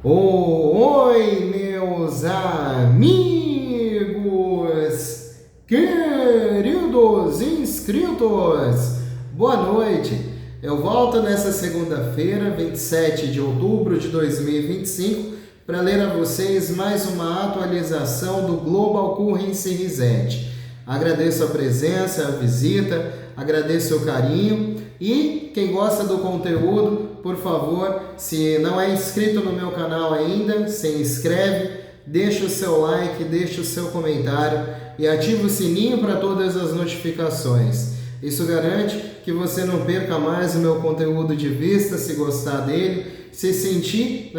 Oi, meus amigos, queridos inscritos, boa noite. Eu volto nessa segunda-feira, 27 de outubro de 2025, para ler a vocês mais uma atualização do Global Currency Reset. Agradeço a presença, a visita, agradeço o carinho e quem gosta do conteúdo, por favor, se não é inscrito no meu canal ainda, se inscreve, deixa o seu like, deixa o seu comentário e ativa o sininho para todas as notificações. Isso garante que você não perca mais o meu conteúdo de vista, se gostar dele, se sentir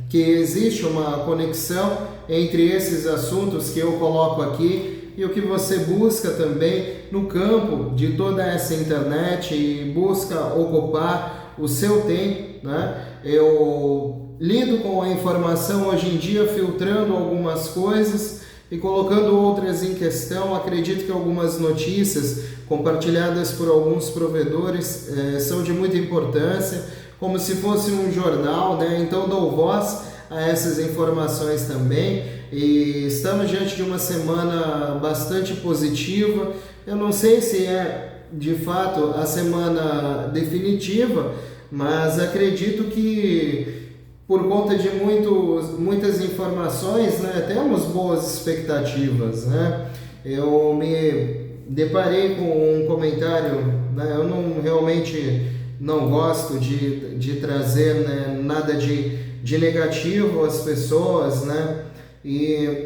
que existe uma conexão entre esses assuntos que eu coloco aqui e o que você busca também no campo de toda essa internet e busca ocupar o seu tempo, né? Eu lido com a informação hoje em dia, filtrando algumas coisas e colocando outras em questão. Acredito que algumas notícias compartilhadas por alguns provedores são de muita importância, como se fosse um jornal, né? Então dou voz a essas informações também. E estamos diante de uma semana bastante positiva. Eu não sei se é de fato a semana definitiva, mas acredito que por conta de muitas informações, né, temos boas expectativas, né? Eu me deparei com um comentário, né, eu realmente não gosto de trazer, né, nada de negativo às pessoas, né?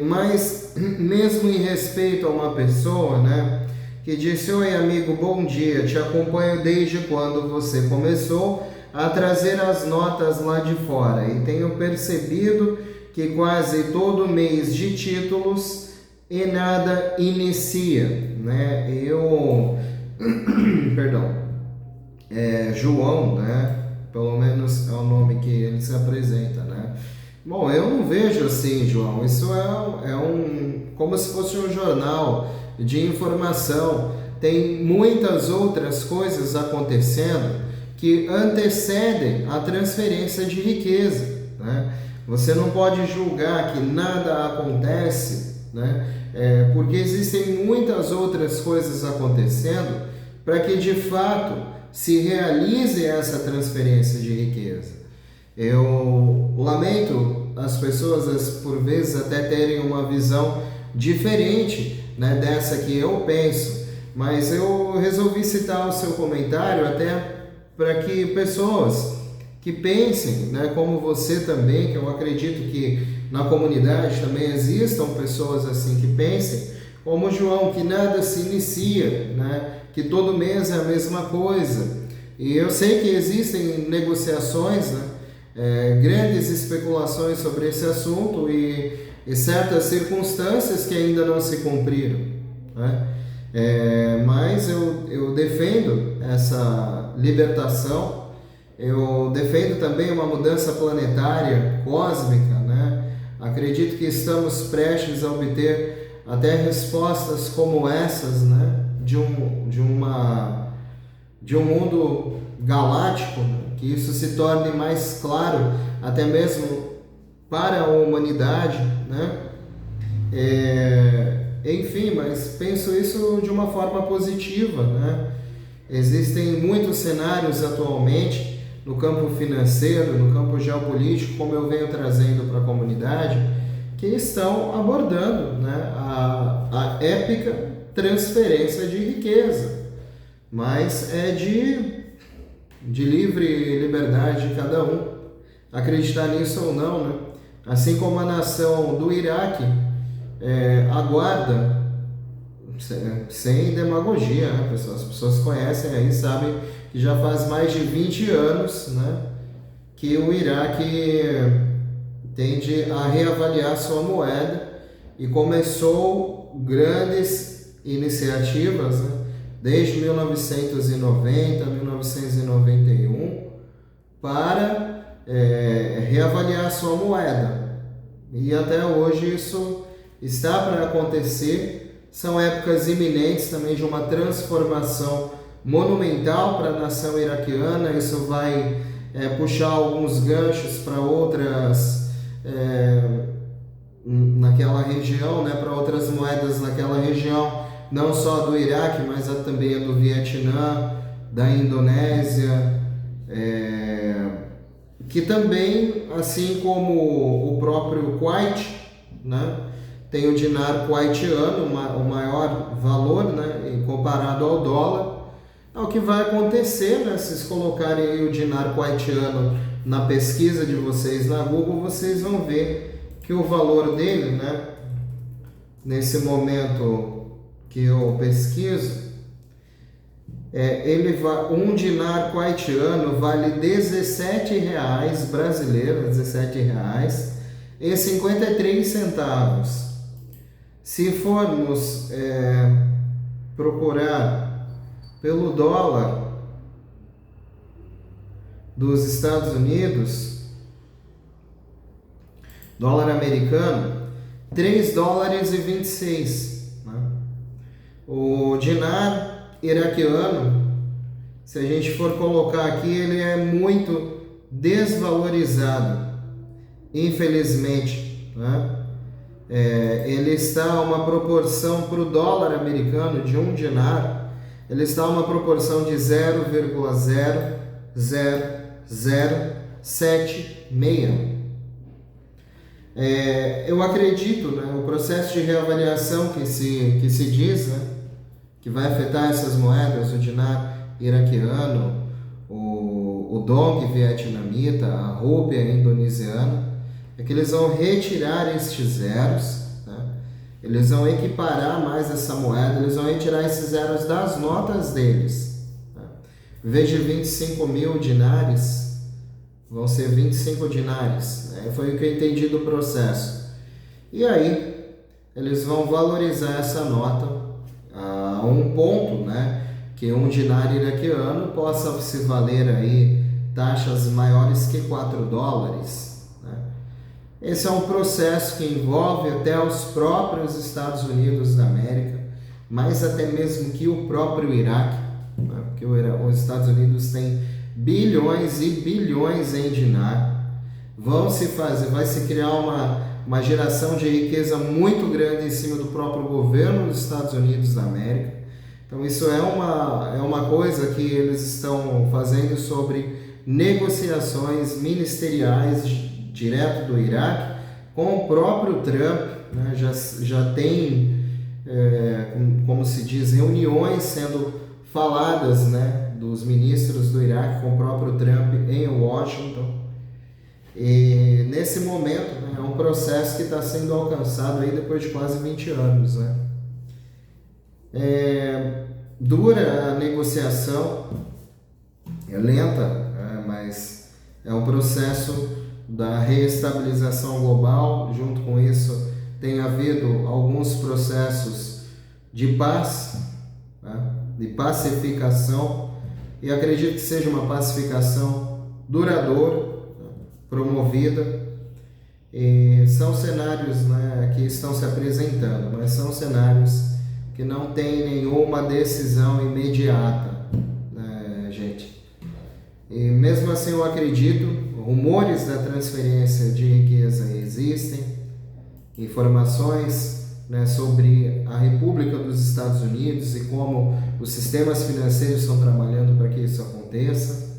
Mas mesmo em respeito a uma pessoa, né, que disse: oi amigo, bom dia, te acompanho desde quando você começou a trazer as notas lá de fora e tenho percebido que quase todo mês de títulos e nada inicia, né? Perdão, João, né? Pelo menos é o nome que ele se apresenta, né? Bom, eu não vejo assim, João. Isso como se fosse um jornal de informação. Tem muitas outras coisas acontecendo que antecedem a transferência de riqueza, né? Você não pode julgar que nada acontece, né? Porque existem muitas outras coisas acontecendo para que de fato se realize essa transferência de riqueza. Eu lamento as pessoas, por vezes, até terem uma visão diferente, né, dessa que eu penso, mas eu resolvi citar o seu comentário até para que pessoas que pensem, né, como você também, que eu acredito que na comunidade também existam pessoas assim que pensem, como o João, que nada se inicia, né, que todo mês é a mesma coisa. E eu sei que existem negociações, né, grandes especulações sobre esse assunto e certas circunstâncias que ainda não se cumpriram, né? Mas eu defendo essa libertação, eu defendo também uma mudança planetária, cósmica, né? Acredito que estamos prestes a obter até respostas como essas, né? De um mundo galáctico, né? Que isso se torne mais claro, até mesmo para a humanidade, né? Enfim, mas penso isso de uma forma positiva, né? Existem muitos cenários atualmente no campo financeiro, no campo geopolítico, como eu venho trazendo para a comunidade, que estão abordando, né, a épica transferência de riqueza, mas é de livre liberdade de cada um acreditar nisso ou não, né? Assim como a nação do Iraque aguarda, sem demagogia, né, pessoal? As pessoas conhecem aí, sabem que já faz mais de 20 anos, né, que o Iraque tende a reavaliar sua moeda e começou grandes iniciativas, né, desde 1990, 1991, para reavaliar sua moeda. E até hoje isso está para acontecer. São épocas iminentes também de uma transformação monumental para a nação iraquiana. Isso vai puxar alguns ganchos para outras naquela região, né, para outras moedas naquela região, não só do Iraque, mas também do Vietnã, da Indonésia, que também, assim como o próprio Kuwait, né, tem o dinar kuwaitiano, o maior valor, né, comparado ao dólar. O que vai acontecer, né, se vocês colocarem aí o dinar kuwaitiano na pesquisa de vocês na Google, vocês vão ver que o valor dele, né, nesse momento que eu pesquiso, um dinar kuwaitiano vale R$17 brasileiros, R$17,53. Se formos procurar pelo dólar dos Estados Unidos, dólar americano, $3,26. Né? O dinar iraquiano, se a gente for colocar aqui, ele é muito desvalorizado, infelizmente, né? Ele está a uma proporção para o dólar americano de um dinar, ele está a uma proporção de 0,00076. Eu acredito, né, o processo de reavaliação que se diz, né, que vai afetar essas moedas, o dinar iraquiano, o dong vietnamita, a rúpia indonesiana, é que eles vão retirar estes zeros, né? Eles vão equiparar mais essa moeda, eles vão retirar esses zeros das notas deles. Né? Em vez de 25 mil dinares, vão ser 25 dinares. Né? Foi o que eu entendi do processo. E aí, eles vão valorizar essa nota a um ponto, né? Que um dinar iraquiano possa se valer aí taxas maiores que $4. Esse é um processo que envolve até os próprios Estados Unidos da América, mais até mesmo que o próprio Iraque, né? Porque os Estados Unidos têm bilhões e bilhões em dinar. Vai se criar uma geração de riqueza muito grande em cima do próprio governo dos Estados Unidos da América. Então isso é uma coisa que eles estão fazendo sobre negociações ministeriais direto do Iraque com o próprio Trump, né? Já tem, como se diz, reuniões sendo faladas, né, dos ministros do Iraque com o próprio Trump em Washington. E nesse momento, né, é um processo que está sendo alcançado aí depois de quase 20 anos. Né? Dura a negociação, é lenta, mas é um processo da reestabilização global. Junto com isso tem havido alguns processos de paz, né, de pacificação, e acredito que seja uma pacificação duradoura, né, promovida, e são cenários, né, que estão se apresentando, mas são cenários que não têm nenhuma decisão imediata, né, gente? E mesmo assim eu acredito. Rumores da transferência de riqueza existem, informações, né, sobre a República dos Estados Unidos e como os sistemas financeiros estão trabalhando para que isso aconteça.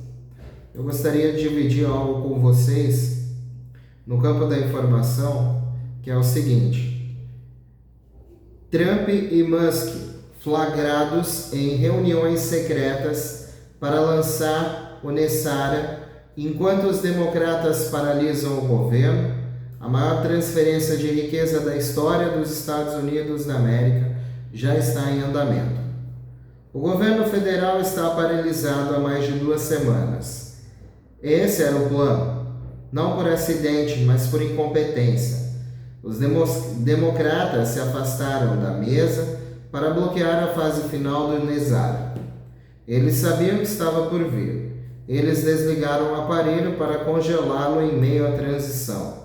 Eu gostaria de dividir algo com vocês no campo da informação, que é o seguinte: Trump e Musk flagrados em reuniões secretas para lançar o Nessara. Enquanto os democratas paralisam o governo, a maior transferência de riqueza da história dos Estados Unidos da América já está em andamento. O governo federal está paralisado há mais de 2 semanas. Esse era o plano, não por acidente, mas por incompetência. Os democratas se afastaram da mesa para bloquear a fase final do Nessara. Eles sabiam que estava por vir. Eles desligaram o aparelho para congelá-lo em meio à transição.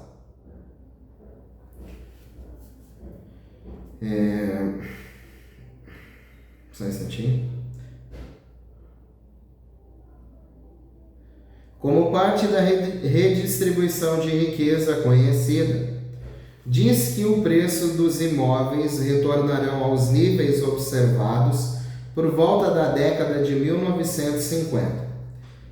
Só um instantinho. como parte da redistribuição de riqueza conhecida, diz que o preço dos imóveis retornarão aos níveis observados por volta da década de 1950.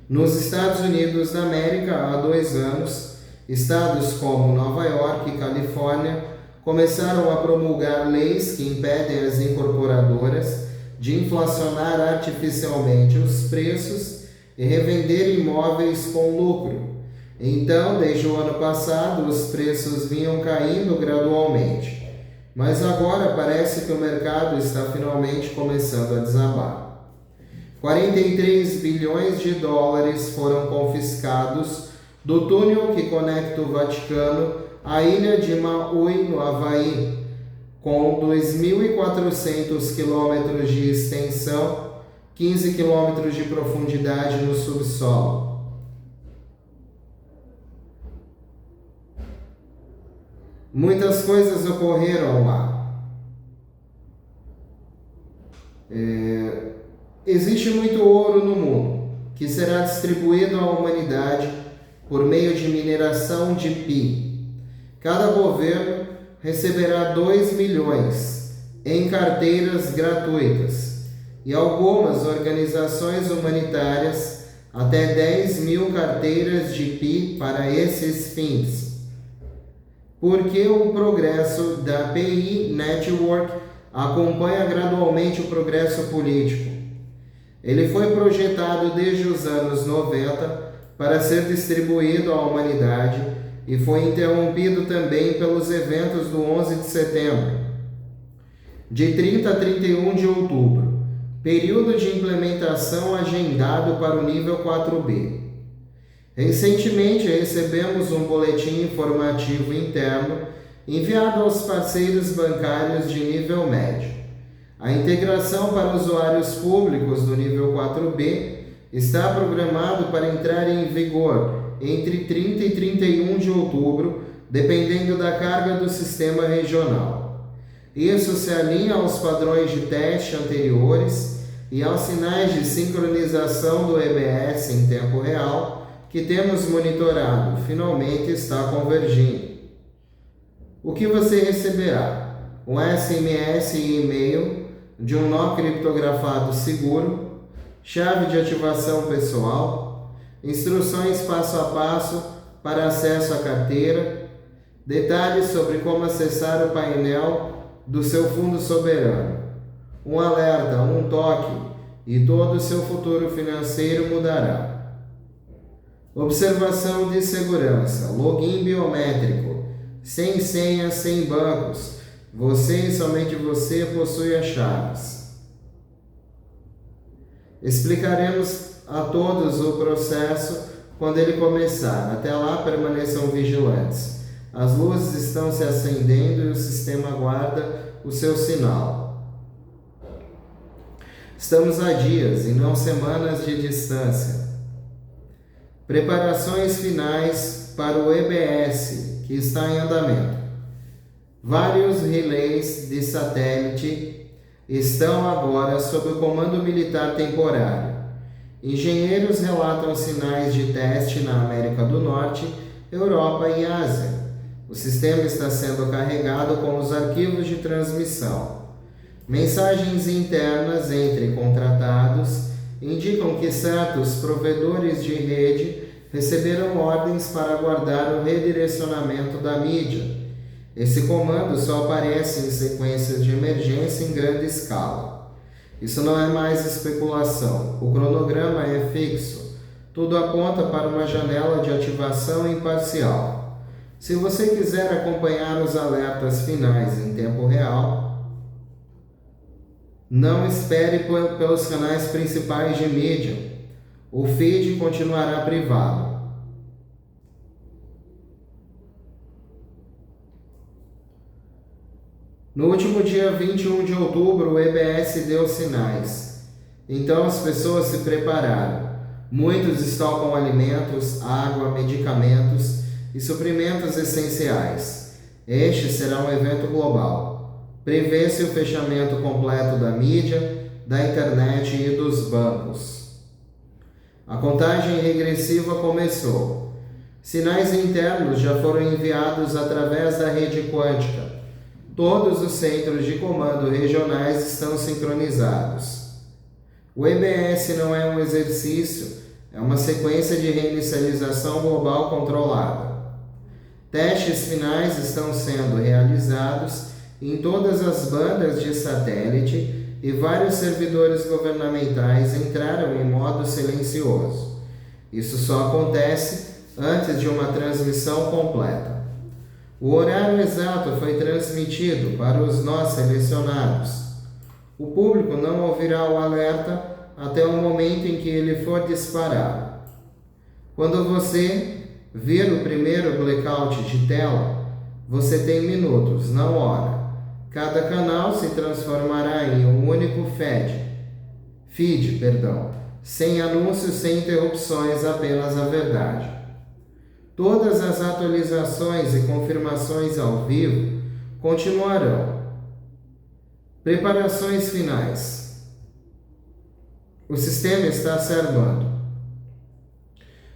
Nos Estados Unidos da América, há 2 anos, estados como Nova York e Califórnia começaram a promulgar leis que impedem as incorporadoras de inflacionar artificialmente os preços e revender imóveis com lucro. Então, desde o ano passado, os preços vinham caindo gradualmente, mas agora parece que o mercado está finalmente começando a desabar. 43 bilhões de dólares foram confiscados do túnel que conecta o Vaticano à ilha de Maui, no Havaí, com 2.400 quilômetros de extensão, 15 quilômetros de profundidade no subsolo. Muitas coisas ocorreram lá. Existe muito ouro no mundo, que será distribuído à humanidade por meio de mineração de Pi. Cada governo receberá 2 milhões em carteiras gratuitas e algumas organizações humanitárias até 10 mil carteiras de Pi para esses fins. Porque o progresso da PI Network acompanha gradualmente o progresso político. Ele foi projetado desde os anos 90 para ser distribuído à humanidade e foi interrompido também pelos eventos do 11 de setembro. De 30 a 31 de outubro, período de implementação agendado para o nível 4B. Recentemente recebemos um boletim informativo interno enviado aos parceiros bancários de nível médio. A integração para usuários públicos do nível 4B está programado para entrar em vigor entre 30 e 31 de outubro, dependendo da carga do sistema regional. Isso se alinha aos padrões de teste anteriores e aos sinais de sincronização do EBS em tempo real que temos monitorado, finalmente está convergindo. O que você receberá? Um SMS e e-mail de um nó criptografado seguro, chave de ativação pessoal, instruções passo a passo para acesso à carteira, detalhes sobre como acessar o painel do seu fundo soberano, um alerta, um toque, e todo o seu futuro financeiro mudará. Observação de segurança, login biométrico, sem senha, sem bancos. Você e somente você possui as chaves. Explicaremos a todos o processo quando ele começar. Até lá, permaneçam vigilantes. As luzes estão se acendendo e o sistema aguarda o seu sinal. Estamos a dias e não semanas de distância. Preparações finais para o EBS, que está em andamento. Vários relés de satélite estão agora sob o comando militar temporário. Engenheiros relatam sinais de teste na América do Norte, Europa e Ásia. O sistema está sendo carregado com os arquivos de transmissão. Mensagens internas entre contratados indicam que certos provedores de rede receberam ordens para aguardar o redirecionamento da mídia. Esse comando só aparece em sequências de emergência em grande escala. Isso não é mais especulação. O cronograma é fixo. Tudo aponta para uma janela de ativação imparcial. Se você quiser acompanhar os alertas finais em tempo real, não espere pelos canais principais de mídia. O feed continuará privado. No último dia 21 de outubro, o EBS deu sinais. Então as pessoas se prepararam. Muitos estocam alimentos, água, medicamentos e suprimentos essenciais. Este será um evento global. Prevê-se o fechamento completo da mídia, da internet e dos bancos. A contagem regressiva começou. Sinais internos já foram enviados através da rede quântica. Todos os centros de comando regionais estão sincronizados. O EBS não é um exercício, é uma sequência de reinicialização global controlada. Testes finais estão sendo realizados em todas as bandas de satélite e vários servidores governamentais entraram em modo silencioso. Isso só acontece antes de uma transmissão completa. O horário exato foi transmitido para os nós selecionados. O público não ouvirá o alerta até o momento em que ele for disparado. Quando você vir o primeiro blackout de tela, você tem minutos, não hora. Cada canal se transformará em um único feed, sem anúncios, sem interrupções, apenas a verdade. Todas as atualizações e confirmações ao vivo continuarão. Preparações finais. O sistema está se armando.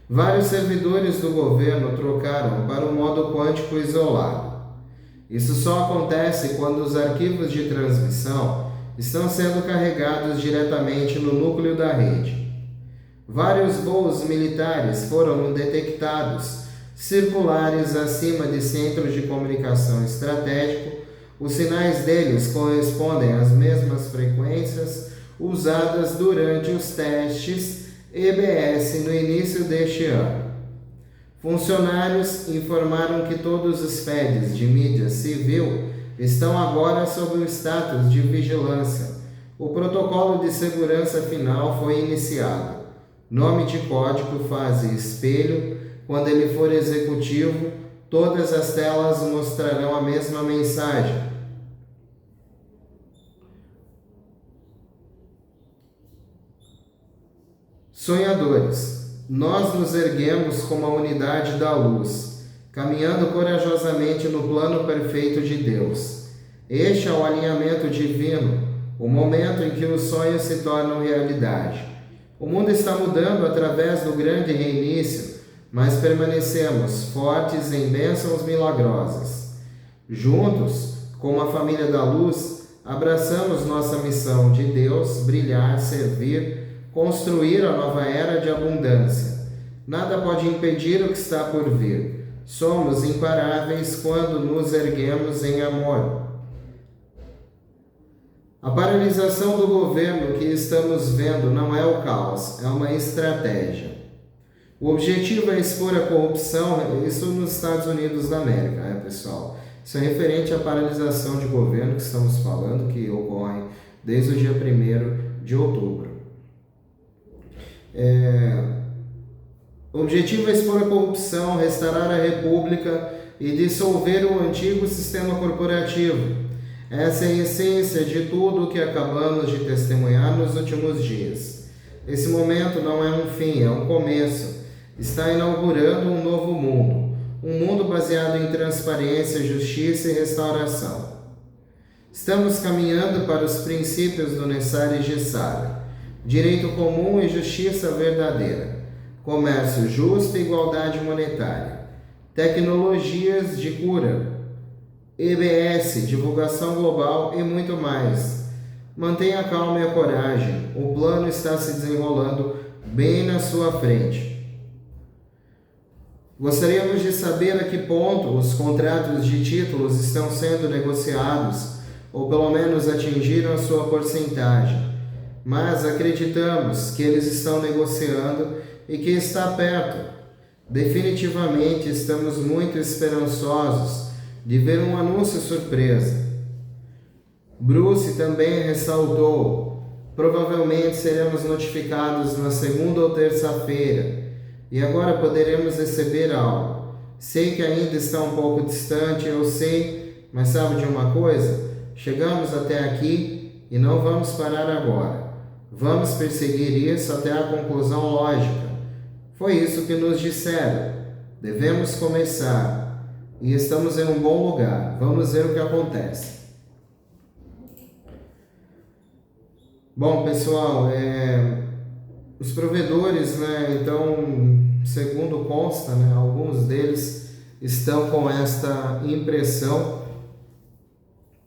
Vários servidores do governo trocaram para o modo quântico isolado. Isso só acontece quando os arquivos de transmissão estão sendo carregados diretamente no núcleo da rede. Vários voos militares foram detectados, circulares acima de centros de comunicação estratégico. Os sinais deles correspondem às mesmas frequências usadas durante os testes EBS no início deste ano. Funcionários informaram que todos os feeds de mídia civil estão agora sob o status de vigilância. O protocolo de segurança final foi iniciado. Nome de código fase espelho. Quando ele for executivo, todas as telas mostrarão a mesma mensagem. Sonhadores. Nós nos erguemos como a unidade da luz, caminhando corajosamente no plano perfeito de Deus. Este é o alinhamento divino, o momento em que os sonhos se tornam realidade. O mundo está mudando através do grande reinício, mas permanecemos fortes em bênçãos milagrosas. Juntos, como a família da luz, abraçamos nossa missão de Deus, brilhar, servir, construir a nova era de abundância. Nada pode impedir o que está por vir. Somos imparáveis quando nos erguemos em amor. A paralisação do governo que estamos vendo não é o caos, é uma estratégia. O objetivo é expor a corrupção, isso nos Estados Unidos da América, pessoal? Isso é referente à paralisação de governo que estamos falando, que ocorre desde o dia 1º de outubro. O objetivo é expor a corrupção, restaurar a república e dissolver o antigo sistema corporativo. Essa é a essência de tudo o que acabamos de testemunhar nos últimos dias. Esse momento não é um fim, é um começo. Está inaugurando um novo mundo, um mundo baseado em transparência, justiça e restauração. Estamos caminhando para os princípios do Nessar e Gessara, direito comum e justiça verdadeira, comércio justo e igualdade monetária, tecnologias de cura, EBS, divulgação global e muito mais. Mantenha a calma e a coragem, o plano está se desenrolando bem na sua frente. Gostaríamos de saber a que ponto os contratos de títulos estão sendo negociados, ou pelo menos atingiram a sua porcentagem. Mas acreditamos que eles estão negociando e que está perto. Definitivamente estamos muito esperançosos de ver um anúncio surpresa. Bruce também ressaltou: provavelmente seremos notificados na segunda ou terça-feira, e agora poderemos receber algo. Sei que ainda está um pouco distante, eu sei, mas sabe de uma coisa? Chegamos até aqui e não vamos parar agora. Vamos perseguir isso até a conclusão lógica. Foi isso que nos disseram. Devemos começar. E estamos em um bom lugar. Vamos ver o que acontece. Bom, pessoal, Os provedores, né, então, segundo consta, né, alguns deles estão com esta impressão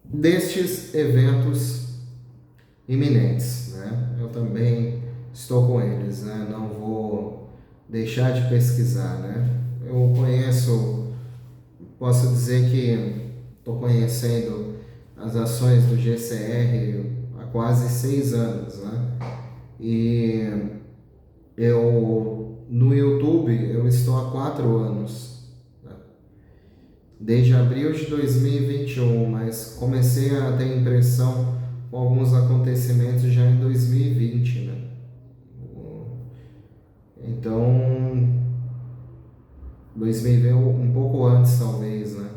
destes eventos iminentes, né? Eu também estou com eles, né? Não vou deixar de pesquisar, né? Eu conheço, posso dizer que estou conhecendo as ações do GCR há quase 6 anos, né? E eu no YouTube eu estou há 4 anos, né? Desde abril de 2021, mas comecei a ter impressão com alguns acontecimentos já em 2020, né? Então, 2020 um pouco antes talvez, né?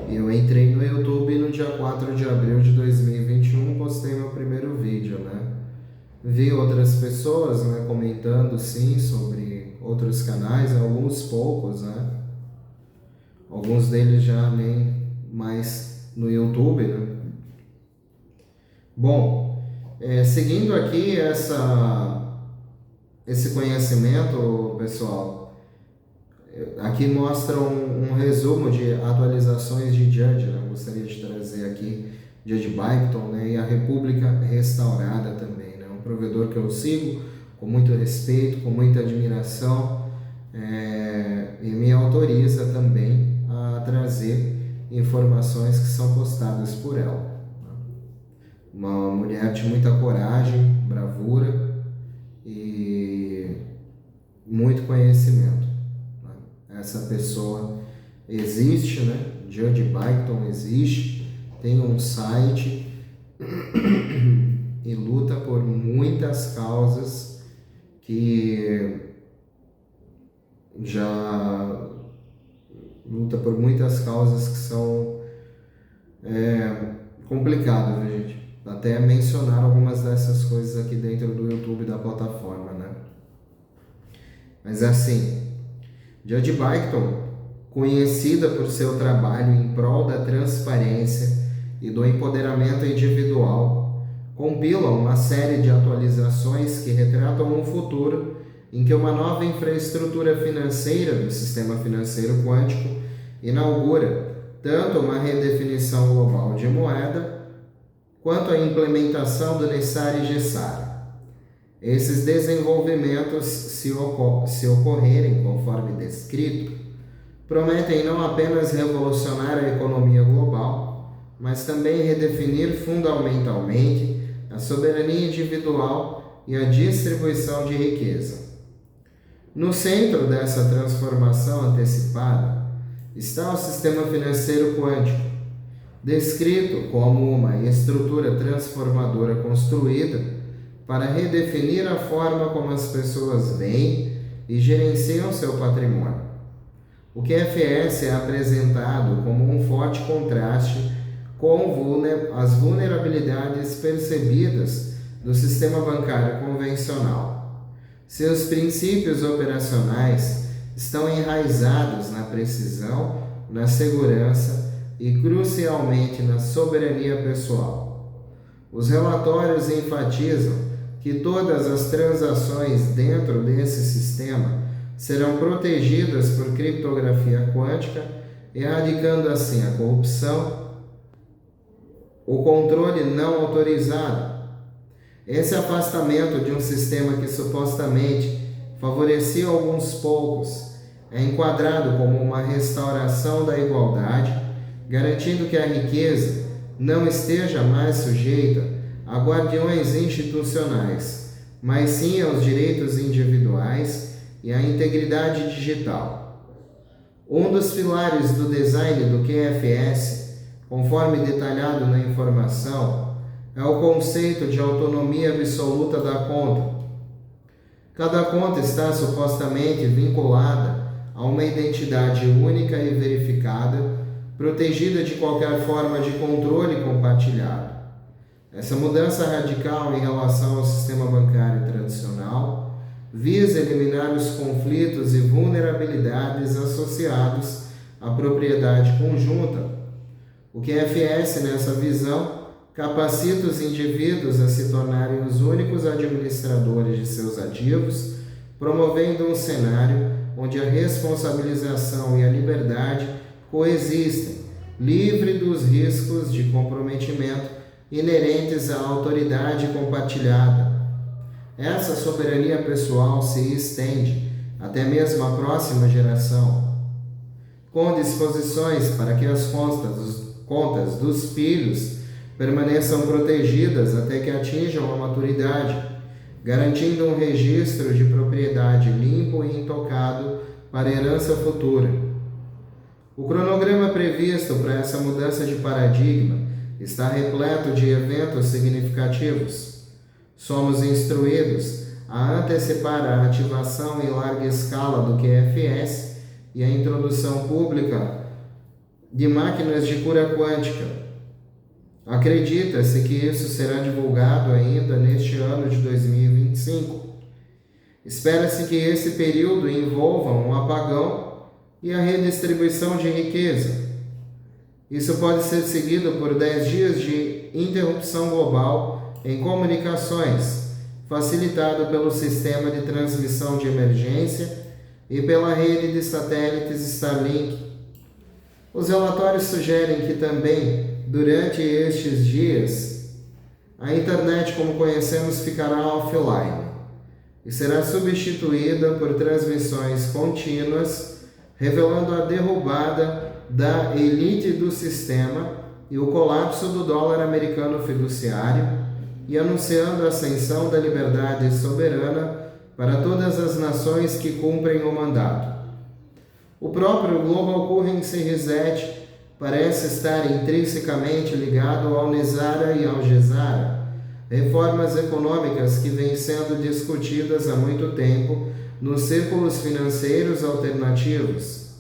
Eu entrei no YouTube no dia 4 de abril de 2021, postei meu primeiro vídeo, né? Vi outras pessoas, né, comentando sim sobre outros canais, alguns poucos, né? Alguns deles já nem mais no YouTube, né? Bom, seguindo aqui esse conhecimento, pessoal, aqui mostra um resumo de atualizações de Judge, né? Eu gostaria de trazer aqui Judge Byington, né? E a República Restaurada também, né? Um provedor que eu sigo com muito respeito, com muita admiração, e me autoriza também a trazer informações que são postadas por ela. Uma mulher de muita coragem, bravura e muito conhecimento. Essa pessoa existe, né? Judge Byington existe, tem um site e luta por muitas causas que já luta por muitas causas que são complicadas, né, gente? Até mencionar algumas dessas coisas aqui dentro do YouTube da plataforma, né? Mas assim, Judge Byington, conhecida por seu trabalho em prol da transparência e do empoderamento individual, compila uma série de atualizações que retratam um futuro em que uma nova infraestrutura financeira do sistema financeiro quântico inaugura tanto uma redefinição global de moeda quanto a implementação do NESAR e GESAR. Esses desenvolvimentos, se ocorrerem conforme descrito, prometem não apenas revolucionar a economia global, mas também redefinir fundamentalmente a soberania individual e a distribuição de riqueza. No centro dessa transformação antecipada está o sistema financeiro quântico, descrito como uma estrutura transformadora construída para redefinir a forma como as pessoas veem e gerenciam seu patrimônio. O QFS é apresentado como um forte contraste com as vulnerabilidades percebidas do sistema bancário convencional. Seus princípios operacionais estão enraizados na precisão, na segurança e, crucialmente, na soberania pessoal. Os relatórios enfatizam que todas as transações dentro desse sistema serão protegidas por criptografia quântica, erradicando assim a corrupção, o controle não autorizado. Esse afastamento de um sistema que supostamente favorecia alguns poucos é enquadrado como uma restauração da igualdade, garantindo que a riqueza não esteja mais sujeita a guardiões institucionais, mas sim aos direitos individuais e à integridade digital. Um dos pilares do design do QFS, conforme detalhado na informação, é o conceito de autonomia absoluta da conta. Cada conta está supostamente vinculada a uma identidade única e verificada, protegida de qualquer forma de controle compartilhado. Essa mudança radical em relação ao sistema bancário tradicional visa eliminar os conflitos e vulnerabilidades associados à propriedade conjunta. O QFS, nessa visão, capacita os indivíduos a se tornarem os únicos administradores de seus ativos, promovendo um cenário onde a responsabilização e a liberdade coexistem, livre dos riscos de comprometimento inerentes à autoridade compartilhada. Essa soberania pessoal se estende até mesmo à próxima geração, com disposições para que as contas dos filhos permaneçam protegidas até que atinjam a maturidade, garantindo um registro de propriedade limpo e intocado para a herança futura. O cronograma previsto para essa mudança de paradigma está repleto de eventos significativos. Somos instruídos a antecipar a ativação em larga escala do QFS e a introdução pública de máquinas de cura quântica. Acredita-se que isso será divulgado ainda neste ano de 2025. Espera-se que esse período envolva um apagão e a redistribuição de riqueza. Isso pode ser seguido por 10 dias de interrupção global em comunicações, facilitado pelo sistema de transmissão de emergência e pela rede de satélites Starlink. Os relatórios sugerem que também, durante estes dias, a internet como conhecemos ficará offline e será substituída por transmissões contínuas, revelando a derrubada da elite do sistema e o colapso do dólar americano fiduciário, e anunciando a ascensão da liberdade soberana para todas as nações que cumprem o mandato. O próprio Global Currency Reset parece estar intrinsecamente ligado ao Nizara e ao Gesara, reformas econômicas que vêm sendo discutidas há muito tempo nos círculos financeiros alternativos.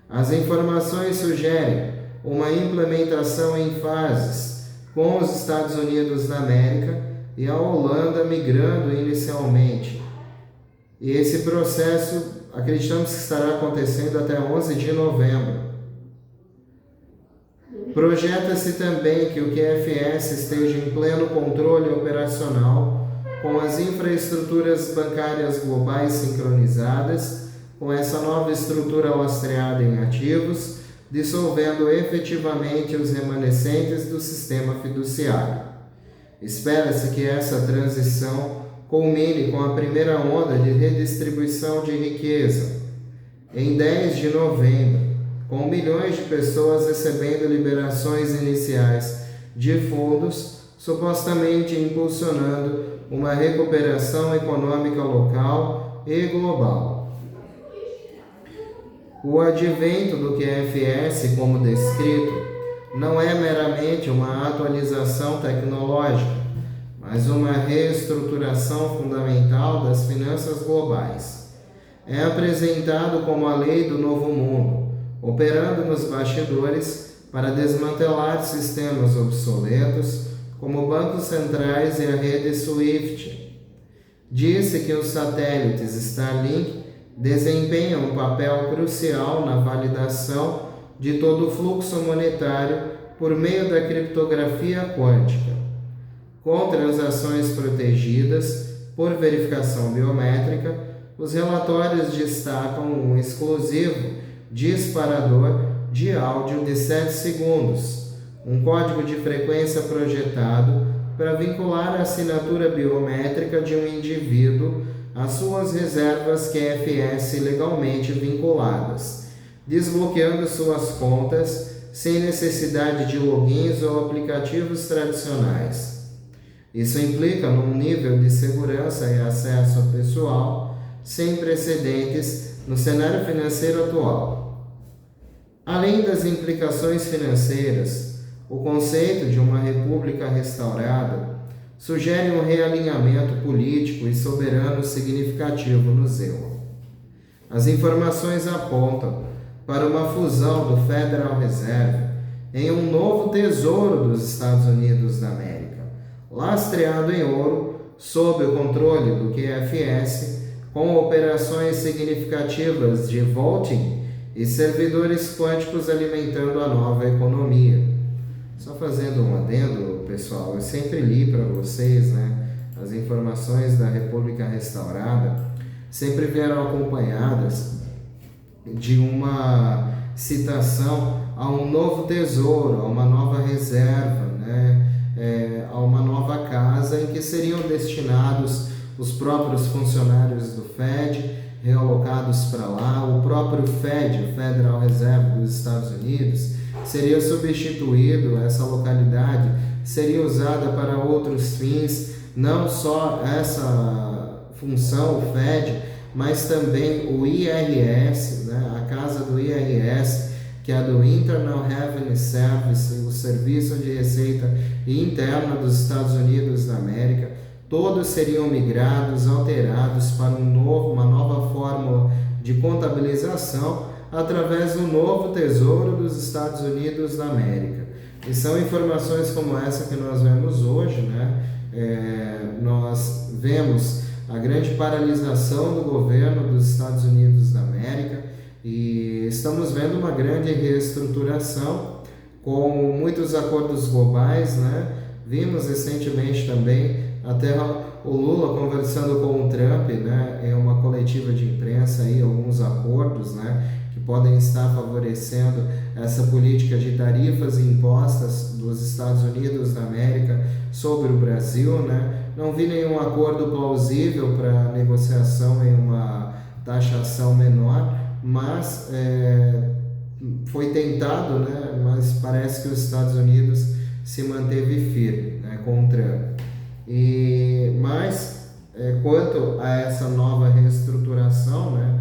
As informações sugerem uma implementação em fases, com os Estados Unidos da América e a Holanda migrando inicialmente. E esse processo acreditamos que estará acontecendo até 11 de novembro. Projeta-se também que o QFS esteja em pleno controle operacional, com as infraestruturas bancárias globais sincronizadas, com essa nova estrutura lastreada em ativos, dissolvendo efetivamente os remanescentes do sistema fiduciário. Espera-se que essa transição culmine com a primeira onda de redistribuição de riqueza, em 10 de novembro, com milhões de pessoas recebendo liberações iniciais de fundos, supostamente impulsionando uma recuperação econômica local e global. O advento do QFS, como descrito, não é meramente uma atualização tecnológica, mas uma reestruturação fundamental das finanças globais. É apresentado como a lei do novo mundo, operando nos bastidores para desmantelar sistemas obsoletos, como bancos centrais e a rede SWIFT. Disse que os satélites Starlink desempenham um papel crucial na validação de todo o fluxo monetário por meio da criptografia quântica. Com transações protegidas por verificação biométrica, os relatórios destacam um exclusivo disparador de áudio de 7 segundos, um código de frequência projetado para vincular a assinatura biométrica de um indivíduo às suas reservas QFS legalmente vinculadas, desbloqueando suas contas sem necessidade de logins ou aplicativos tradicionais. Isso implica num nível de segurança e acesso pessoal sem precedentes no cenário financeiro atual. Além das implicações financeiras, o conceito de uma república restaurada sugere um realinhamento político e soberano significativo no zelo. As informações apontam para uma fusão do Federal Reserve em um novo tesouro dos Estados Unidos da América, lastreado em ouro, sob o controle do QFS, com operações significativas de vaulting e servidores quânticos alimentando a nova economia. Só fazendo um adendo, pessoal, eu sempre li para vocês, né, as informações da República Restaurada sempre vieram acompanhadas de uma citação a um novo tesouro, a uma nova reserva, né, a uma nova casa em que seriam destinados os próprios funcionários do FED, realocados para lá, o próprio FED, o Federal Reserve dos Estados Unidos, seria substituído, essa localidade seria usada para outros fins, não só essa função, o FED, mas também o IRS, né, a casa do IRS, que é a do Internal Revenue Service, o Serviço de Receita Interna dos Estados Unidos da América. Todos seriam migrados, alterados para uma nova fórmula de contabilização através do novo Tesouro dos Estados Unidos da América. E são informações como essa que nós vemos hoje, né? Nós vemos a grande paralisação do governo dos Estados Unidos da América e estamos vendo uma grande reestruturação com muitos acordos globais, né? Vimos recentemente também até o Lula conversando com o Trump, né, em uma coletiva de imprensa, aí, alguns acordos, né, que podem estar favorecendo essa política de tarifas impostas dos Estados Unidos da América sobre o Brasil, né. Não vi nenhum acordo plausível para negociação em uma taxação menor, mas foi tentado, né, mas parece que os Estados Unidos se manteve firme, né, com o Trump. Mas quanto a essa nova reestruturação, né,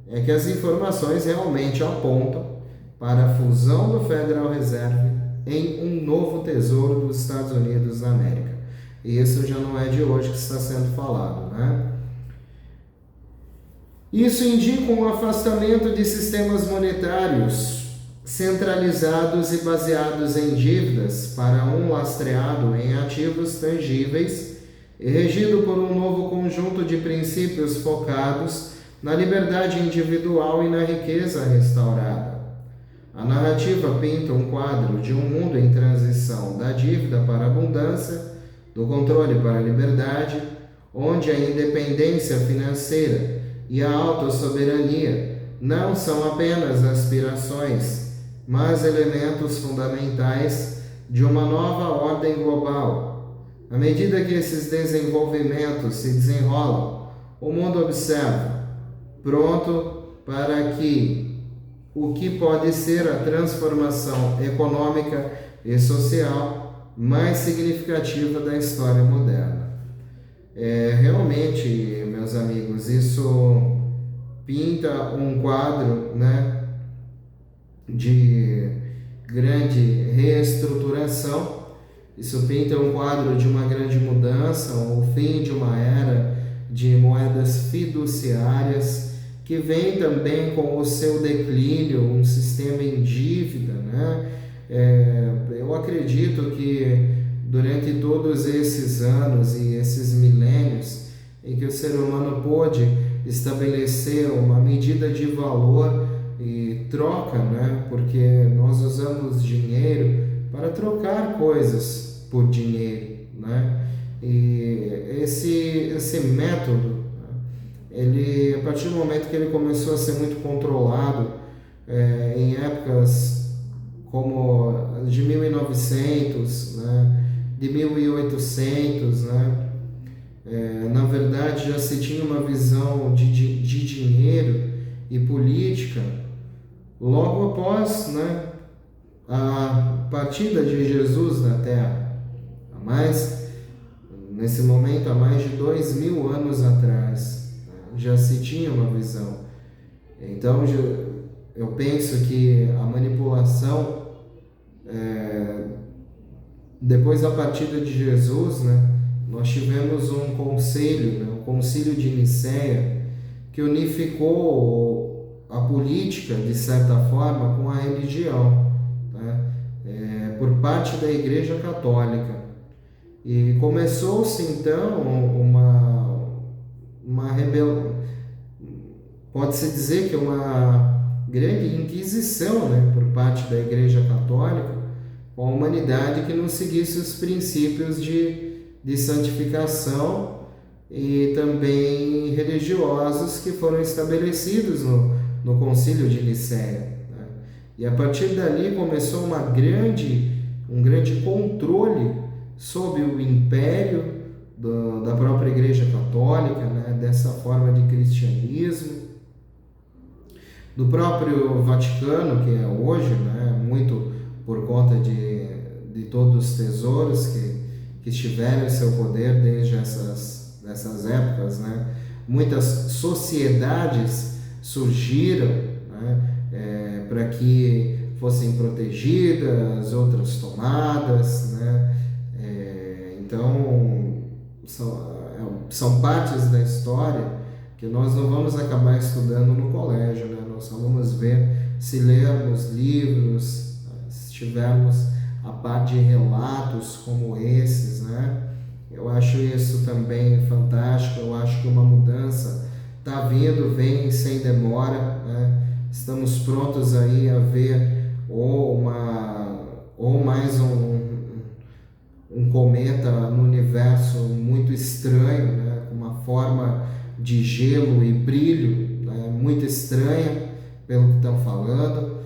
é que as informações realmente apontam para a fusão do Federal Reserve em um novo tesouro dos Estados Unidos da América. E isso já não é de hoje que está sendo falado, né? Isso indica um afastamento de sistemas monetários centralizados e baseados em dívidas para um lastreado em ativos tangíveis e regido por um novo conjunto de princípios focados na liberdade individual e na riqueza restaurada. A narrativa pinta um quadro de um mundo em transição da dívida para a abundância, do controle para a liberdade, onde a independência financeira e a autossoberania não são apenas aspirações, mas elementos fundamentais de uma nova ordem global. À medida que esses desenvolvimentos se desenrolam, o mundo observa, pronto para o que pode ser a transformação econômica e social mais significativa da história moderna. Realmente, meus amigos, isso pinta um quadro, né, de grande reestruturação. Isso pinta um quadro de uma grande mudança, o fim de uma era de moedas fiduciárias, que vem também com o seu declínio, um sistema em dívida, né? Eu acredito que durante todos esses anos e esses milênios em que o ser humano pôde estabelecer uma medida de valor e troca, né? Porque nós usamos dinheiro para trocar coisas por dinheiro, né? E esse método, ele, a partir do momento que ele começou a ser muito controlado, em épocas como de 1900, né? De 1800, né? Na verdade já se tinha uma visão de dinheiro e política logo após, né, a partida de Jesus na Terra, nesse momento, há mais de 2000 anos atrás, já se tinha uma visão. Então, eu penso que a manipulação, depois da partida de Jesus, né, nós tivemos um conselho, né, o Concílio de Nicéia, que unificou a política, de certa forma, com a religião, né? Por parte da Igreja Católica. E começou-se, então, uma rebelião, pode-se dizer que uma grande inquisição, né, por parte da Igreja Católica, com a humanidade que não seguisse os princípios de santificação e também religiosos que foram estabelecidos no Concílio de Nicéia, né? E a partir dali começou um grande controle sobre o império da própria Igreja Católica, né? Dessa forma de cristianismo, do próprio Vaticano, que é hoje, né? Muito por conta de todos os tesouros que estiveram em seu poder desde essas épocas, né? Muitas sociedades surgiram, né? Para que fossem protegidas, outras tomadas, né? Então, são partes da história que nós não vamos acabar estudando no colégio, né? Nós só vamos ver se lermos livros, se tivermos a par de relatos como esses, né? Eu acho isso também fantástico. Eu acho que uma mudança está vindo, vem sem demora, né? Estamos prontos aí a ver ou mais um cometa no universo muito estranho, né? Com uma forma de gelo e brilho, né? Muito estranha pelo que estão falando,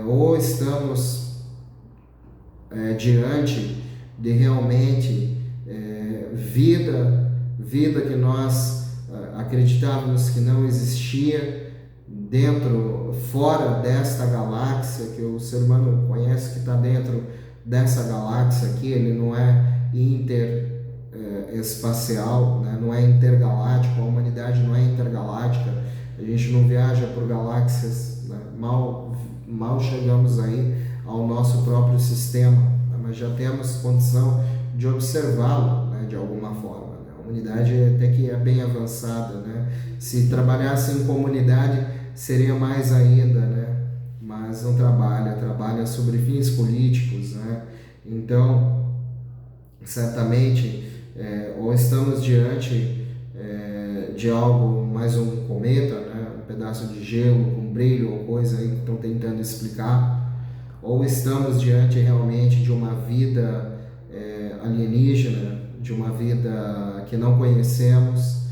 ou estamos diante de realmente vida que nós acreditávamos que não existia fora desta galáxia, que o ser humano conhece que está dentro dessa galáxia aqui. Ele não é interespacial, né? Não é intergaláctico, a humanidade não é intergaláctica, a gente não viaja por galáxias, né? Mal chegamos aí ao nosso próprio sistema, né? Mas já temos condição de observá-lo, né? De alguma forma, né? A humanidade até que é bem avançada, né? Se trabalhasse em comunidade seria mais ainda, né? Mas não trabalha sobre fins políticos, né? Então, certamente, ou estamos diante de algo, mais um cometa, né? Um pedaço de gelo com brilho ou coisa aí que estão tentando explicar, ou estamos diante realmente de uma vida alienígena, de uma vida que não conhecemos,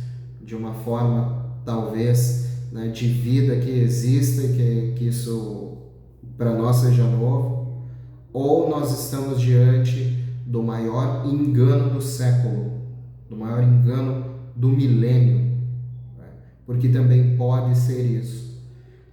de uma forma talvez, né, de vida que exista e que isso para nós seja novo, ou nós estamos diante do maior engano do século, do maior engano do milênio, né? Porque também pode ser isso.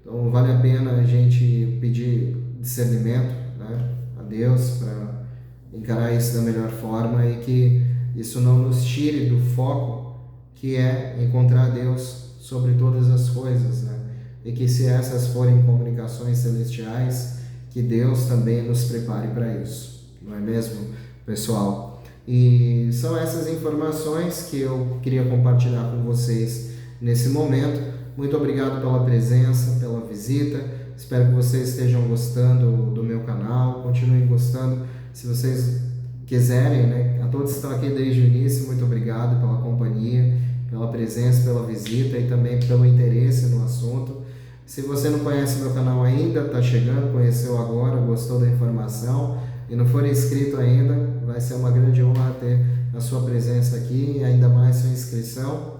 Então vale a pena a gente pedir discernimento, né, a Deus para encarar isso da melhor forma e que isso não nos tire do foco que é encontrar Deus sobre todas as coisas, né? E que se essas forem comunicações celestiais, que Deus também nos prepare para isso, não é mesmo, pessoal? E são essas informações que eu queria compartilhar com vocês nesse momento. Muito obrigado pela presença, pela visita. Espero que vocês estejam gostando do meu canal, continuem gostando. Se vocês quiserem, né? A todos que estão aqui desde o início, muito obrigado pela companhia, pela presença, pela visita e também pelo interesse no assunto. Se você não conhece meu canal ainda, está chegando, conheceu agora, gostou da informação e não for inscrito ainda, vai ser uma grande honra ter a sua presença aqui e ainda mais sua inscrição.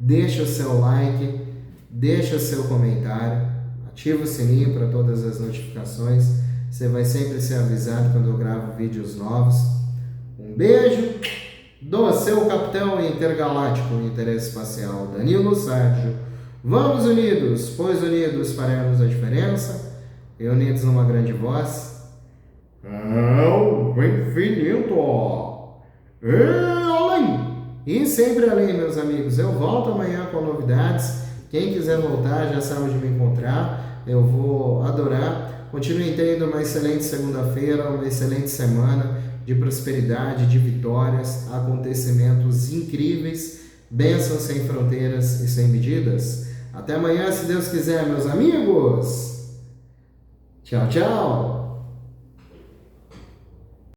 Deixa o seu like, deixa o seu comentário, ativa o sininho para todas as notificações, você vai sempre ser avisado quando eu gravo vídeos novos. Um beijo do seu capitão intergaláctico interespacial, Danilo Sérgio. Vamos unidos, pois unidos faremos a diferença, e unidos numa grande voz, ao infinito e além. E sempre além, meus amigos. Eu volto amanhã com novidades. Quem quiser voltar já sabe onde me encontrar. Eu vou adorar. Continuem tendo uma excelente segunda-feira, uma excelente semana de prosperidade, de vitórias, acontecimentos incríveis, bênçãos sem fronteiras e sem medidas. Até amanhã, se Deus quiser, meus amigos. Tchau, tchau.